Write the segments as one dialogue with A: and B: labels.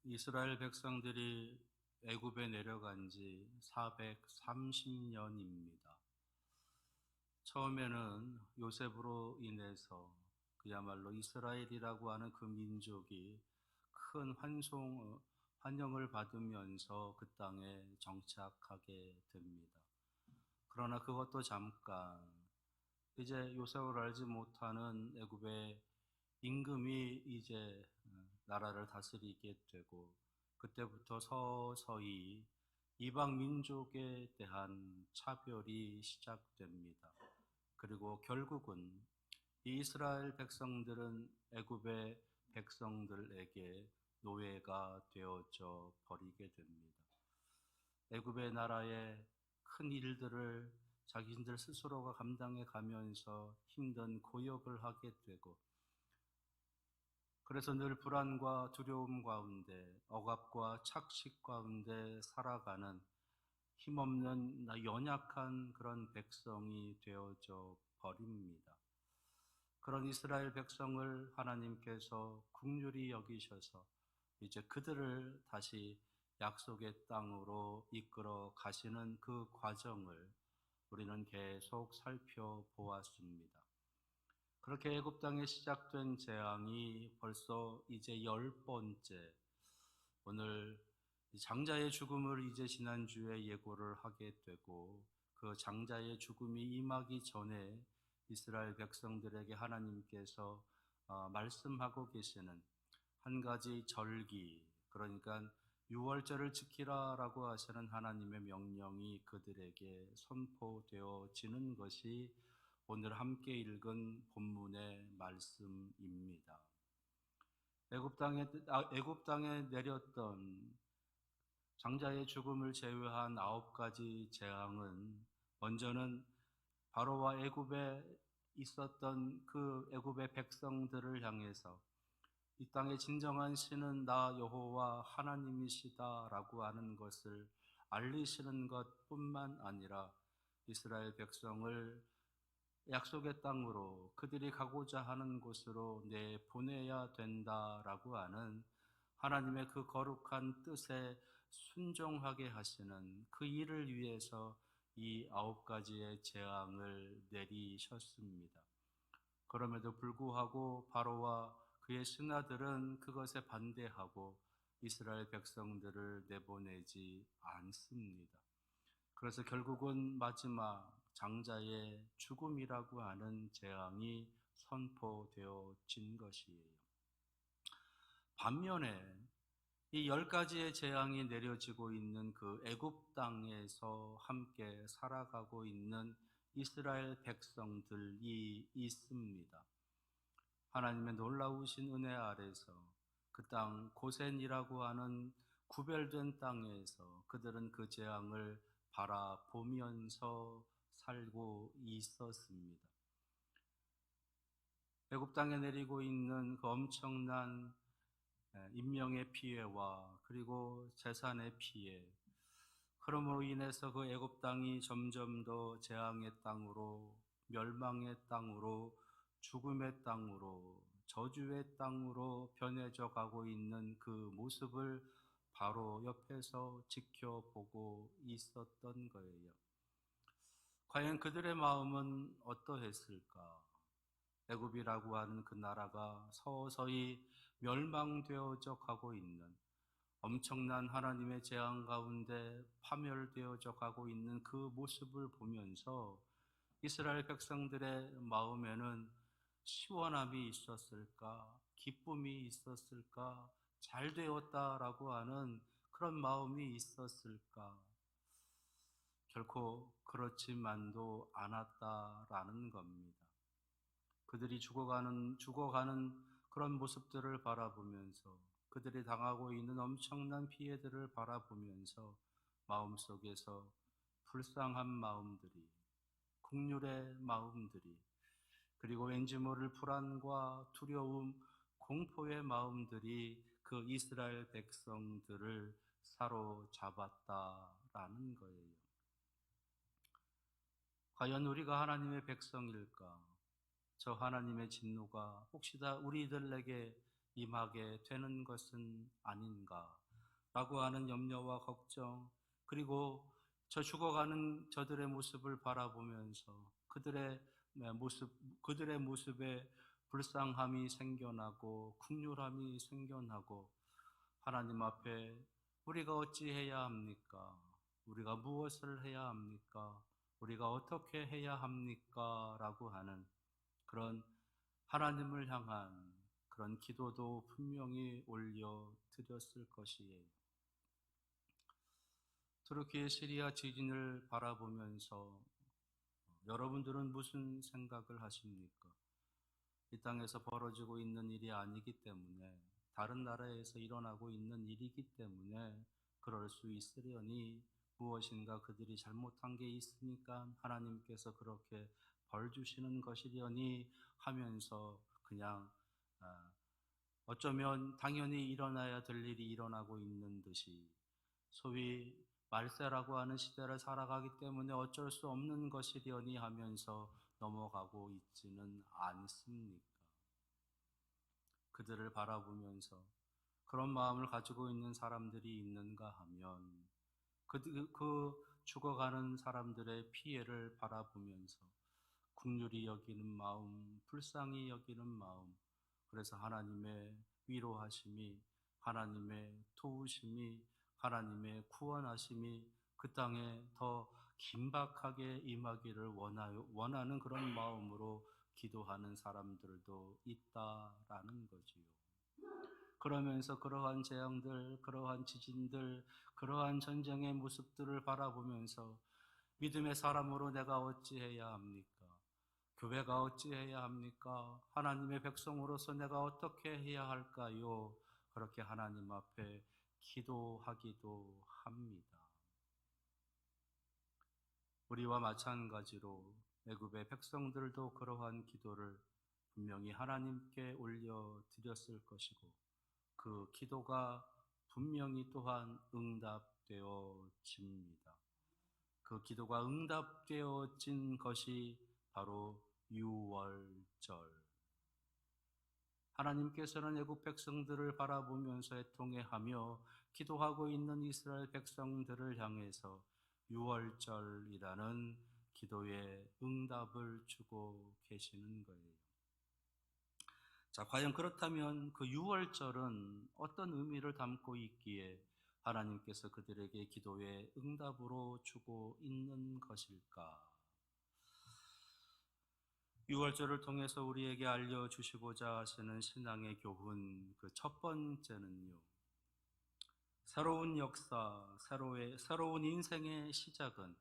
A: 이스라엘 백성들이 애굽에 내려간 지 430년입니다. 처음에는 요셉으로 인해서 그야말로 이스라엘이라고 하는 그 민족이 큰 환영을 받으면서 그 땅에 정착하게 됩니다. 그러나 그것도 잠깐, 이제 요셉을 알지 못하는 애굽의 임금이 이제 나라를 다스리게 되고, 그때부터 서서히 이방 민족에 대한 차별이 시작됩니다. 그리고 결국은 이 이스라엘 백성들은 애굽의 백성들에게 노예가 되어져 버리게 됩니다. 애굽의 나라의 큰 일들을 자기들 스스로가 감당해 가면서 힘든 고역을 하게 되고, 그래서 늘 불안과 두려움 가운데, 억압과 착식 가운데 살아가는 힘없는 연약한 그런 백성이 되어져 버립니다. 그런 이스라엘 백성을 하나님께서 긍휼히 여기셔서 이제 그들을 다시 약속의 땅으로 이끌어 가시는 그 과정을 우리는 계속 살펴보았습니다. 그렇게 애굽 땅에 시작된 재앙이 벌써 이제 10번째, 오늘 장자의 죽음을 이제 지난주에 예고를 하게 되고, 그 장자의 죽음이 임하기 전에 이스라엘 백성들에게 하나님께서 말씀하고 계시는 한 가지 절기, 그러니까 유월절을 지키라라고 하시는 하나님의 명령이 그들에게 선포되어지는 것이 오늘 함께 읽은 본문의 말씀입니다. 애굽 땅에 내렸던 장자의 죽음을 제외한 9가지 재앙은, 먼저는 바로와 애굽에 있었던 그 애굽의 백성들을 향해서 이 땅의 진정한 신은 나 여호와 하나님이시다라고 하는 것을 알리시는 것뿐만 아니라 이스라엘 백성을 약속의 땅으로, 그들이 가고자 하는 곳으로 내보내야 된다라고 하는 하나님의 그 거룩한 뜻에 순종하게 하시는 그 일을 위해서 이 9가지의 재앙을 내리셨습니다. 그럼에도 불구하고 바로와 그의 신하들은 그것에 반대하고 이스라엘 백성들을 내보내지 않습니다. 그래서 결국은 마지막 장자의 죽음이라고 하는 재앙이 선포되어진 것이에요. 반면에 이 10가지의 재앙이 내려지고 있는 그 애굽 땅에서 함께 살아가고 있는 이스라엘 백성들이 있습니다. 하나님의 놀라우신 은혜 아래서 그 땅 고센이라고 하는 구별된 땅에서 그들은 그 재앙을 바라보면서 살고 있었습니다. 애굽 땅에 내리고 있는 그 엄청난 인명의 피해와 그리고 재산의 피해, 그러므로 인해서 그 애굽 땅이 점점 더 재앙의 땅으로, 멸망의 땅으로, 죽음의 땅으로, 저주의 땅으로 변해져 가고 있는 그 모습을 바로 옆에서 지켜보고 있었던 거예요. 과연 그들의 마음은 어떠했을까? 애굽이라고 하는 그 나라가 서서히 멸망되어져 가고 있는, 엄청난 하나님의 재앙 가운데 파멸되어져 가고 있는 그 모습을 보면서 이스라엘 백성들의 마음에는 시원함이 있었을까? 기쁨이 있었을까? 잘 되었다라고 하는 그런 마음이 있었을까? 결코 그렇지만도 않았다라는 겁니다. 그들이 죽어가는 그런 모습들을 바라보면서, 그들이 당하고 있는 엄청난 피해들을 바라보면서 마음속에서 불쌍한 마음들이, 긍휼의 마음들이, 그리고 왠지 모를 불안과 두려움, 공포의 마음들이 그 이스라엘 백성들을 사로잡았다라는 거예요. 과연 우리가 하나님의 백성일까? 저 하나님의 진노가 혹시 다 우리들에게 임하게 되는 것은 아닌가라고 하는 염려와 걱정, 그리고 저 죽어가는 저들의 모습을 바라보면서 그들의 모습에 불쌍함이 생겨나고 긍휼함이 생겨나고, 하나님 앞에 우리가 어찌해야 합니까? 우리가 무엇을 해야 합니까? 우리가 어떻게 해야 합니까? 라고 하는 그런 하나님을 향한 그런 기도도 분명히 올려 드렸을 것이에요. turuki의 시리아 지진을 바라보면서 여러분들은 무슨 생각을 하십니까? 이 땅에서 벌어지고 있는 일이 아니기 때문에, 다른 나라에서 일어나고 있는 일이기 때문에 그럴 수 있으려니, 무엇인가 그들이 잘못한 게 있으니까 하나님께서 그렇게 벌 주시는 것이려니 하면서 그냥 어쩌면 당연히 일어나야 될 일이 일어나고 있는 듯이, 소위 말세라고 하는 시대를 살아가기 때문에 어쩔 수 없는 것이려니 하면서 넘어가고 있지는 않습니까? 그들을 바라보면서 그런 마음을 가지고 있는 사람들이 있는가 하면, 그 죽어가는 사람들의 피해를 바라보면서 긍휼히 여기는 마음, 불쌍히 여기는 마음, 그래서 하나님의 위로하심이, 하나님의 도우심이, 하나님의 구원하심이 그 땅에 더 긴박하게 임하기를 원하는 그런 마음으로 기도하는 사람들도 있다라는 거지요. 그러면서 그러한 재앙들, 그러한 지진들, 그러한 전쟁의 모습들을 바라보면서 믿음의 사람으로 내가 어찌해야 합니까? 교회가 어찌해야 합니까? 하나님의 백성으로서 내가 어떻게 해야 할까요? 그렇게 하나님 앞에 기도하기도 합니다. 우리와 마찬가지로 애굽의 백성들도 그러한 기도를 분명히 하나님께 올려드렸을 것이고, 그 기도가 분명히 또한 응답되어집니다. 그 기도가 응답되어진 것이 바로 유월절. 하나님께서는 애국 백성들을 바라보면서 애통해하며 기도하고 있는 이스라엘 백성들을 향해서 유월절이라는 기도의 응답을 주고 계시는 거예요. 자, 과연 그렇다면 그 유월절은 어떤 의미를 담고 있기에 하나님께서 그들에게 기도의 응답으로 주고 있는 것일까? 유월절을 통해서 우리에게 알려주시고자 하시는 신앙의 교훈, 그 첫 번째는요, 새로운 역사, 새로운 인생의 시작은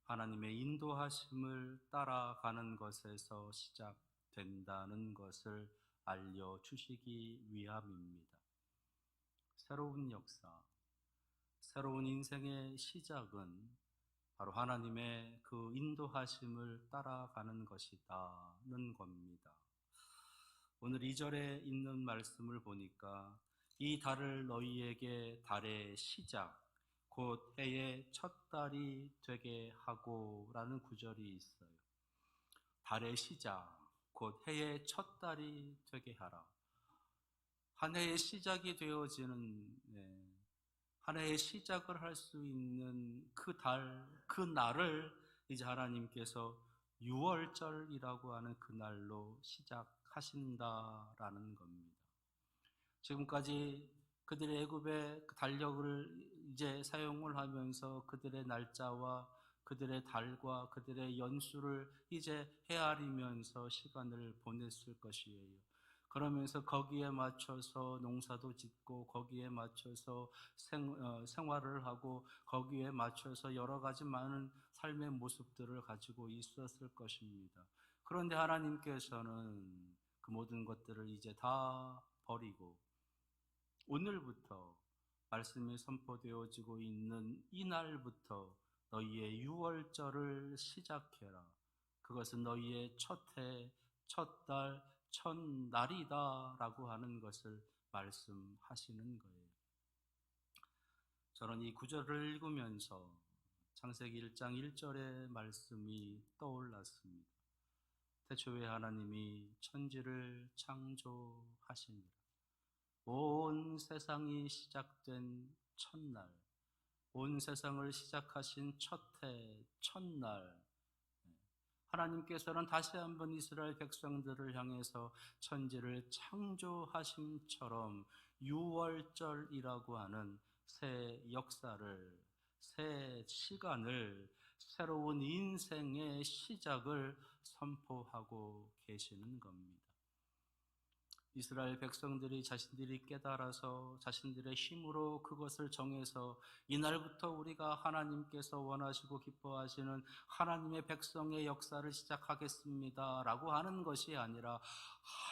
A: 하나님의 인도하심을 따라가는 것에서 시작된다는 것을 알려주시기 위함입니다. 새로운 역사, 새로운 인생의 시작은 바로 하나님의 그 인도하심을 따라가는 것이다는 겁니다. 오늘 2절에 있는 말씀을 보니까 이 달을 너희에게 달의 시작, 곧 해의 첫 달이 되게 하고 라는 구절이 있어요. 달의 시작, 곧 해의 첫 달이 되게 하라. 한 해의 시작이 되어지는, 한 해의 시작을 할 수 있는 그 달, 그 날을 이제 하나님께서 유월절이라고 하는 그 날로 시작하신다라는 겁니다. 지금까지 그들의 애굽의 달력을 이제 사용을 하면서 그들의 날짜와 그들의 달과 그들의 연수를 이제 헤아리면서 시간을 보냈을 것이에요. 그러면서 거기에 맞춰서 농사도 짓고, 거기에 맞춰서 생활을 하고, 거기에 맞춰서 여러 가지 많은 삶의 모습들을 가지고 있었을 것입니다. 그런데 하나님께서는 그 모든 것들을 이제 다 버리고 오늘부터 말씀이 선포되어지고 있는 이 날부터 너희의 유월절을 시작해라. 그것은 너희의 첫 해, 첫 달, 첫날이다 라고 하는 것을 말씀하시는 거예요. 저는 이 구절을 읽으면서 창세기 1장 1절의 말씀이 떠올랐습니다. 태초에 하나님이 천지를 창조하시니라. 세상이 시작된 첫날, 온 세상을 시작하신 첫 해, 첫날, 하나님께서는 다시 한번 이스라엘 백성들을 향해서 천지를 창조하심처럼 유월절이라고 하는 새 역사를, 새 시간을, 새로운 인생의 시작을 선포하고 계시는 겁니다. 이스라엘 백성들이 자신들이 깨달아서 자신들의 힘으로 그것을 정해서 이날부터 우리가 하나님께서 원하시고 기뻐하시는 하나님의 백성의 역사를 시작하겠습니다 라고 하는 것이 아니라,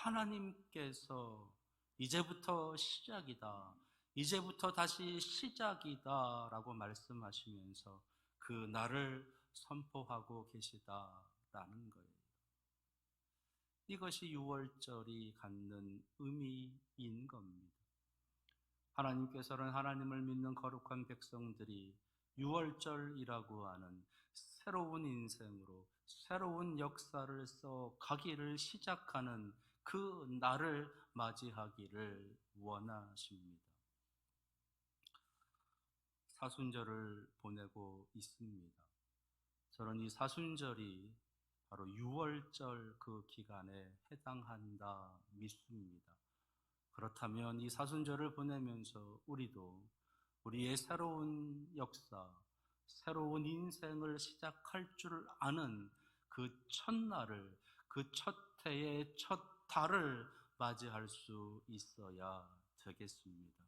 A: 하나님께서 이제부터 시작이다, 이제부터 다시 시작이다 라고 말씀하시면서 그 날을 선포하고 계시다라는 거예요. 이것이 유월절이 갖는 의미인 겁니다. 하나님께서는 하나님을 믿는 거룩한 백성들이 유월절이라고 하는 새로운 인생으로 새로운 역사를 써 가기를 시작하는 그 날을 맞이하기를 원하십니다. 사순절을 보내고 있습니다. 저는 이 사순절이 바로 유월절 그 기간에 해당한다 믿습니다. 그렇다면 이 사순절을 보내면서 우리도 우리의 새로운 역사, 새로운 인생을 시작할 줄 아는 그 첫날을, 그 첫 해의 첫 달을 맞이할 수 있어야 되겠습니다.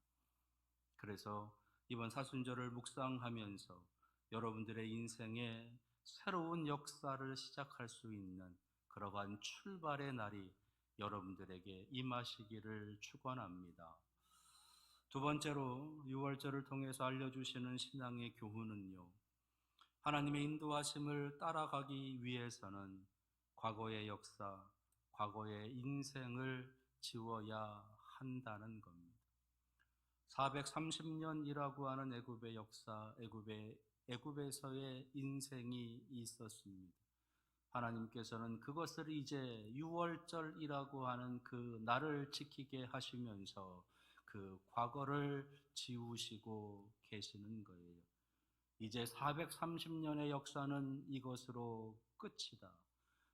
A: 그래서 이번 사순절을 묵상하면서 여러분들의 인생에 새로운 역사를 시작할 수 있는 그러한 출발의 날이 여러분들에게 임하시기를 축원합니다. 두 번째로 유월절을 통해서 알려주시는 신앙의 교훈은요, 하나님의 인도하심을 따라가기 위해서는 과거의 역사, 과거의 인생을 지워야 한다는 겁니다. 430년이라고 하는 애굽의 역사, 애굽에서의 인생이 있었습니다. 하나님께서는 그것을 이제 유월절이라고 하는 그 날을 지키게 하시면서 그 과거를 지우시고 계시는 거예요. 이제 430년의 역사는 이것으로 끝이다.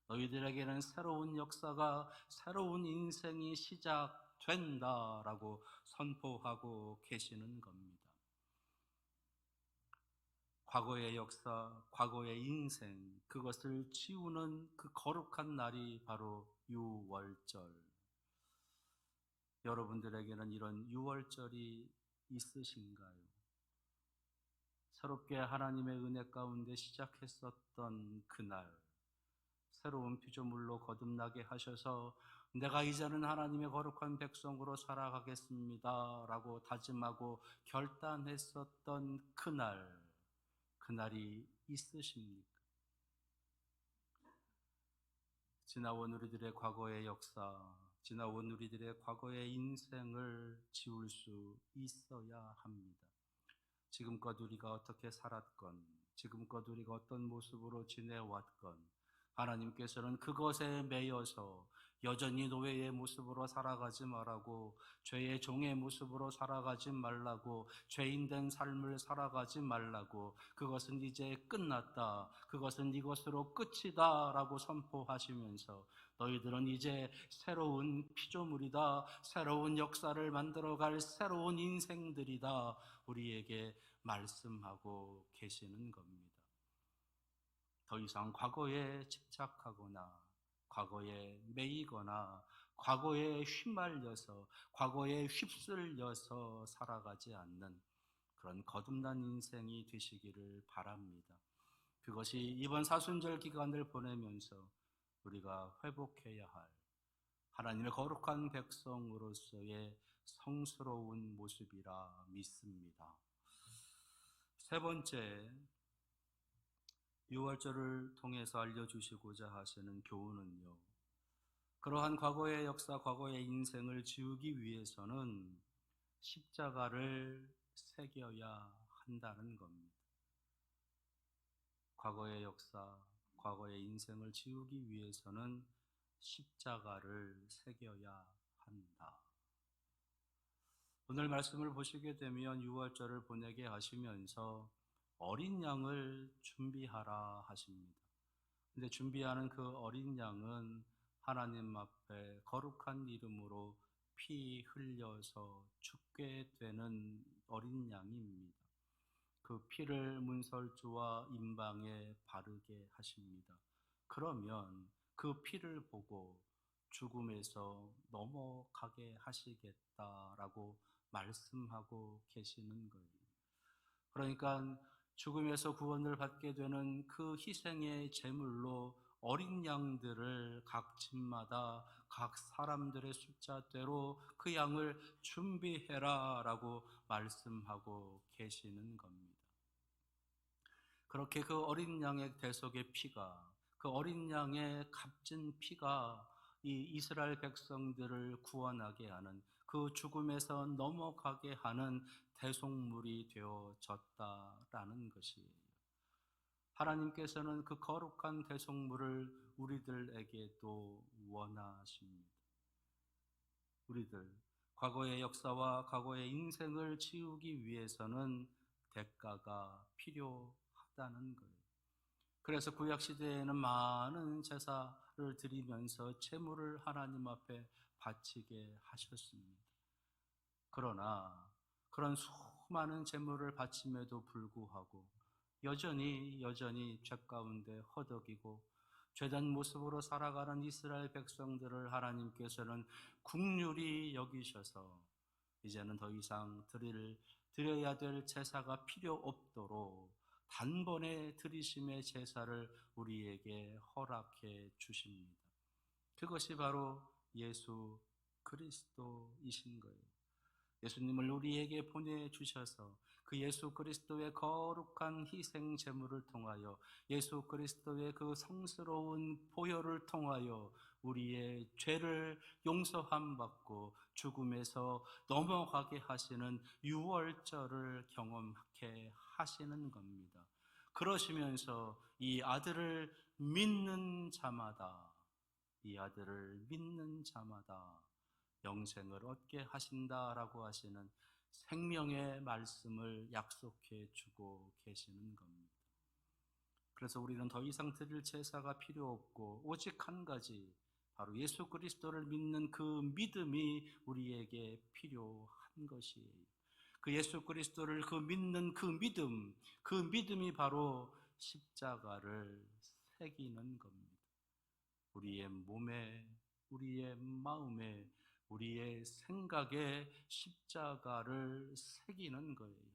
A: 너희들에게는 새로운 역사가, 새로운 인생이 시작된다라고 선포하고 계시는 겁니다. 과거의 역사, 과거의 인생, 그것을 지우는 그 거룩한 날이 바로 유월절. 여러분들에게는 이런 유월절이 있으신가요? 새롭게 하나님의 은혜 가운데 시작했었던 그날, 새로운 피조물로 거듭나게 하셔서 내가 이제는 하나님의 거룩한 백성으로 살아가겠습니다 라고 다짐하고 결단했었던 그날이 있으십니까? 지나온 우리들의 과거의 역사, 지나온 우리들의 과거의 인생을 지울 수 있어야 합니다. 지금껏 우리가 어떻게 살았건, 지금껏 우리가 어떤 모습으로 지내왔건, 하나님께서는 그것에 매여서 여전히 노예의 모습으로 살아가지 말라고, 죄의 종의 모습으로 살아가지 말라고, 죄인된 삶을 살아가지 말라고, 그것은 이제 끝났다, 그것은 이것으로 끝이다 라고 선포하시면서 너희들은 이제 새로운 피조물이다, 새로운 역사를 만들어갈 새로운 인생들이다 우리에게 말씀하고 계시는 겁니다. 더 이상 과거에 집착하거나 과거에 매이거나 과거에 휘말려서 과거에 휩쓸려서 살아가지 않는 그런 거듭난 인생이 되시기를 바랍니다. 그것이 이번 사순절 기간을 보내면서 우리가 회복해야 할 하나님의 거룩한 백성으로서의 성스러운 모습이라 믿습니다. 세 번째, 유월절을 통해서 알려주시고자 하시는 교훈은요, 그러한 과거의 역사, 과거의 인생을 지우기 위해서는 십자가를 새겨야 한다는 겁니다. 과거의 역사, 과거의 인생을 지우기 위해서는 십자가를 새겨야 한다. 오늘 말씀을 보시게 되면 6월절을 보내게 하시면서 어린 양을 준비하라 하십니다. 근데 준비하는 그 어린 양은 하나님 앞에 거룩한 이름으로 피 흘려서 죽게 되는 어린 양입니다. 그 피를 문설주와 임방에 바르게 하십니다. 그러면 그 피를 보고 죽음에서 넘어가게 하시겠다라고 말씀하고 계시는 거예요. 그러니까 죽음에서 구원을 받게 되는 그 희생의 제물로 어린 양들을 각 집마다 각 사람들의 숫자대로 그 양을 준비해라 라고 말씀하고 계시는 겁니다. 그렇게 그 어린 양의 대속의 피가, 그 어린 양의 값진 피가 이 이스라엘 백성들을 구원하게 하는, 그 죽음에서 넘어가게 하는 대속물이 되어졌다라는 것이에요. 하나님께서는 그 거룩한 대속물을 우리들에게도 원하십니다. 우리들, 과거의 역사와 과거의 인생을 지우기 위해서는 대가가 필요하다는 거예요. 그래서 구약시대에는 많은 제사를 드리면서 제물을 하나님 앞에 바치게 하셨습니다. 그러나 그런 수많은 제물을 바침에도 불구하고 여전히 죄 가운데 허덕이고 죄된 모습으로 살아가는 이스라엘 백성들을 하나님께서는 긍휼히 여기셔서 이제는 더 이상 드려야 될 제사가 필요 없도록 단번에 드리심의 제사를 우리에게 허락해 주십니다. 그것이 바로 예수 그리스도이신 거예요. 예수님을 우리에게 보내주셔서 그 예수 그리스도의 거룩한 희생 제물을 통하여, 예수 그리스도의 그 성스러운 보혈을 통하여 우리의 죄를 용서함 받고 죽음에서 넘어가게 하시는 유월절을 경험하게 하시는 겁니다. 그러시면서 이 아들을 믿는 자마다 영생을 얻게 하신다라고 하시는 생명의 말씀을 약속해 주고 계시는 겁니다. 그래서 우리는 더 이상 드릴 제사가 필요 없고 오직 한 가지, 바로 예수 그리스도를 믿는 그 믿음이 우리에게 필요한 것이에요. 그 예수 그리스도를 믿는 그 믿음이 바로 십자가를 새기는 겁니다. 우리의 몸에, 우리의 마음에, 우리의 생각에 십자가를 새기는 거예요.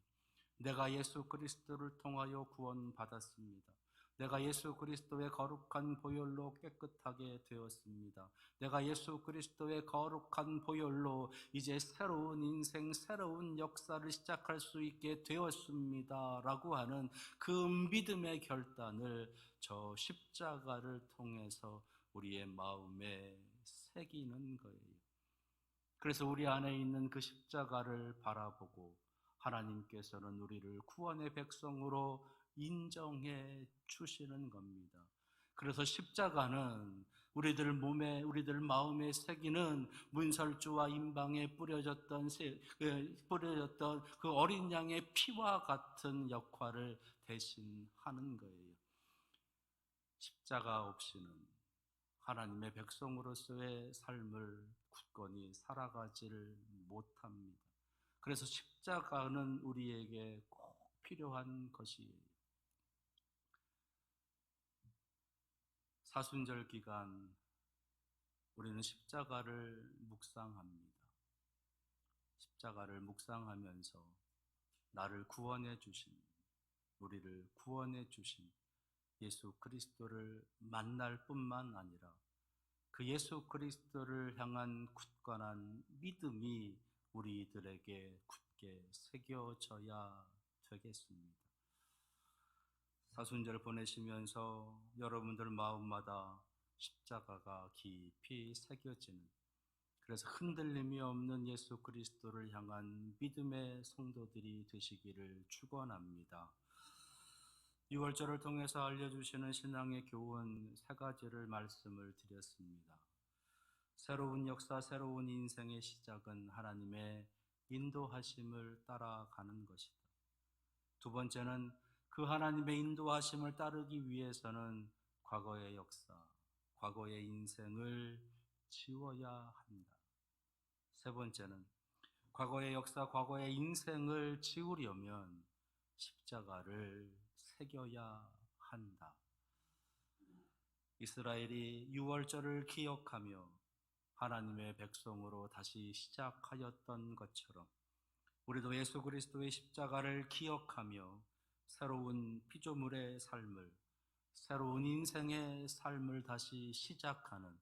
A: 내가 예수 그리스도를 통하여 구원받았습니다. 내가 예수 그리스도의 거룩한 보혈로 깨끗하게 되었습니다. 내가 예수 그리스도의 거룩한 보혈로 이제 새로운 인생, 새로운 역사를 시작할 수 있게 되었습니다 라고 하는 그 믿음의 결단을 저 십자가를 통해서 우리의 마음에 새기는 거예요. 그래서 우리 안에 있는 그 십자가를 바라보고 하나님께서는 우리를 구원의 백성으로 인정해 주시는 겁니다. 그래서 십자가는 우리들 몸에, 우리들 마음에 새기는 문설주와 임방에 뿌려졌던 그 어린 양의 피와 같은 역할을 대신하는 거예요. 십자가 없이는 하나님의 백성으로서의 삶을 굳건히 살아가지를 못합니다. 그래서 십자가는 우리에게 꼭 필요한 것이에요. 사순절 기간 우리는 십자가를 묵상합니다. 십자가를 묵상하면서 나를 구원해 주신, 우리를 구원해 주신 예수 그리스도를 만날 뿐만 아니라 그 예수 그리스도를 향한 굳건한 믿음이 우리들에게 굳게 새겨져야 되겠습니다. 사순절 보내시면서 여러분들 마음마다 십자가가 깊이 새겨지는, 그래서 흔들림이 없는 예수 그리스도를 향한 믿음의 성도들이 되시기를 축원합니다. 6월절을 통해서 알려주시는 신앙의 교훈 3가지를 말씀을 드렸습니다. 새로운 역사, 새로운 인생의 시작은 하나님의 인도하심을 따라가는 것이다. 두 번째는 그 하나님의 인도하심을 따르기 위해서는 과거의 역사, 과거의 인생을 지워야 한다. 세 번째는 과거의 역사, 과거의 인생을 지우려면 십자가를 새겨야 한다. 이스라엘이 유월절을 기억하며 하나님의 백성으로 다시 시작하였던 것처럼 우리도 예수 그리스도의 십자가를 기억하며 새로운 피조물의 삶을, 새로운 인생의 삶을 다시 시작하는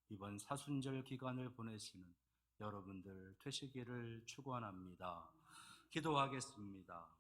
A: 이번 사순절 기간을 보내시는 여러분들 되시기를 축원합니다. 기도하겠습니다.